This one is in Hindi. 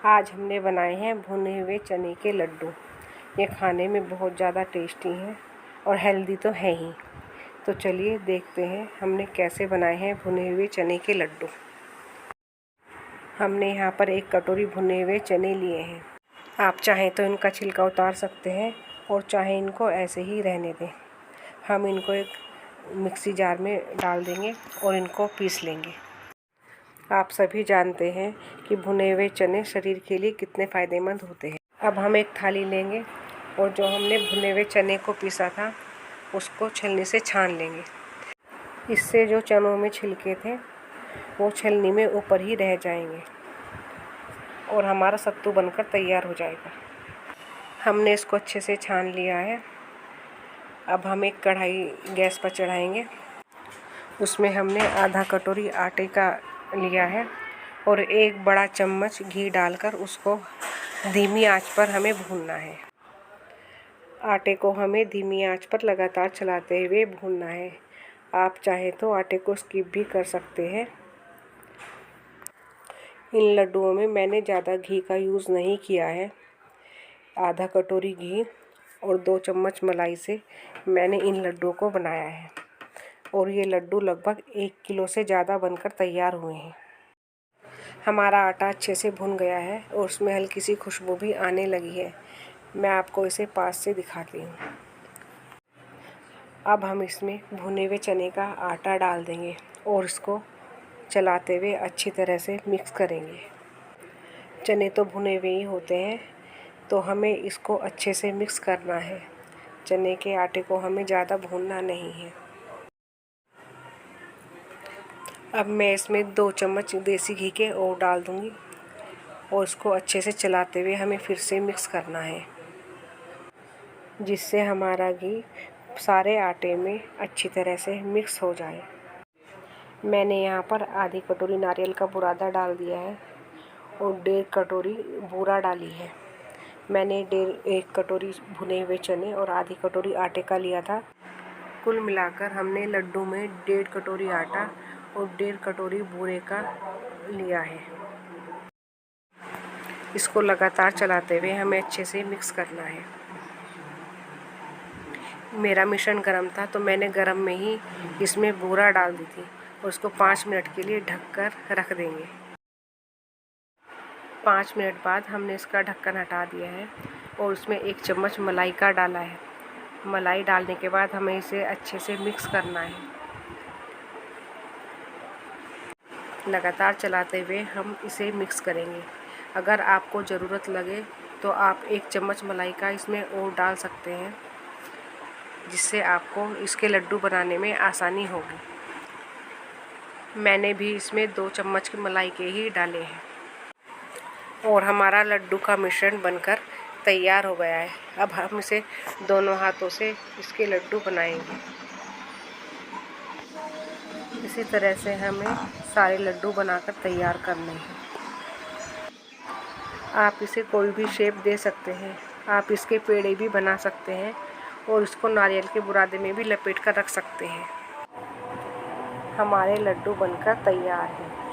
आज हमने बनाए हैं भुने हुए चने के लड्डू। ये खाने में बहुत ज़्यादा टेस्टी हैं और हेल्दी तो है ही। तो चलिए देखते हैं हमने कैसे बनाए हैं भुने हुए चने के लड्डू। हमने यहाँ पर 1 कटोरी भुने हुए चने लिए हैं। आप चाहें तो इनका छिलका उतार सकते हैं और चाहे इनको ऐसे ही रहने दें। हम इनको एक मिक्सी जार में डाल देंगे और इनको पीस लेंगे। आप सभी जानते हैं कि भुने हुए चने शरीर के लिए कितने फ़ायदेमंद होते हैं। अब हम एक थाली लेंगे और जो हमने भुने हुए चने को पीसा था उसको छलनी से छान लेंगे। इससे जो चनों में छिलके थे वो छलनी में ऊपर ही रह जाएंगे और हमारा सत्तू बनकर तैयार हो जाएगा। हमने इसको अच्छे से छान लिया है। अब हम एक कढ़ाई गैस पर चढ़ाएंगे। उसमें हमने आधा कटोरी आटे का लिया है और 1 बड़ा चम्मच घी डालकर उसको धीमी आंच पर हमें भूनना है। आटे को हमें धीमी आंच पर लगातार चलाते हुए भूनना है। आप चाहे तो आटे को स्किप भी कर सकते हैं। इन लड्डुओं में मैंने ज़्यादा घी का यूज़ नहीं किया है। आधा कटोरी घी और 2 चम्मच मलाई से मैंने इन लड्डुओं को बनाया है और ये लड्डू लगभग 1 किलो से ज़्यादा बनकर तैयार हुए हैं। हमारा आटा अच्छे से भुन गया है और उसमें हल्की सी खुशबू भी आने लगी है। मैं आपको इसे पास से दिखाती हूँ। अब हम इसमें भुने हुए चने का आटा डाल देंगे और इसको चलाते हुए अच्छी तरह से मिक्स करेंगे। चने तो भुने हुए ही होते हैं तो हमें इसको अच्छे से मिक्स करना है। चने के आटे को हमें ज़्यादा भूनना नहीं है। अब मैं इसमें 2 चम्मच देसी घी के और डाल दूंगी और इसको अच्छे से चलाते हुए हमें फिर से मिक्स करना है, जिससे हमारा घी सारे आटे में अच्छी तरह से मिक्स हो जाए। मैंने यहाँ पर आधी कटोरी नारियल का बुरादा डाल दिया है और 1.5 कटोरी बूरा डाली है। मैंने 1 कटोरी भुने हुए चने और आधी कटोरी आटे का लिया था। कुल मिलाकर हमने लड्डू में 1.5 कटोरी आटा और 1.5 कटोरी बूरे का लिया है। इसको लगातार चलाते हुए हमें अच्छे से मिक्स करना है। मेरा मिश्रण गरम था तो मैंने गरम में ही इसमें बूरा डाल दी थी और उसको 5 मिनट के लिए ढककर रख देंगे। 5 मिनट बाद हमने इसका ढक्कन हटा दिया है और उसमें 1 चम्मच मलाई का डाला है। मलाई डालने के बाद हमें इसे अच्छे से मिक्स करना है। लगातार चलाते हुए हम इसे मिक्स करेंगे। अगर आपको ज़रूरत लगे तो आप 1 चम्मच मलाई का इसमें और डाल सकते हैं, जिससे आपको इसके लड्डू बनाने में आसानी होगी। मैंने भी इसमें 2 चम्मच की मलाई के ही डाले हैं और हमारा लड्डू का मिश्रण बनकर तैयार हो गया है। अब हम इसे दोनों हाथों से इसके लड्डू बनाएंगे। इसी तरह से हमें सारे लड्डू बनाकर तैयार करने हैं। आप इसे कोई भी शेप दे सकते हैं। आप इसके पेड़े भी बना सकते हैं और इसको नारियल के बुरादे में भी लपेट कर रख सकते हैं। हमारे लड्डू बनकर तैयार हैं।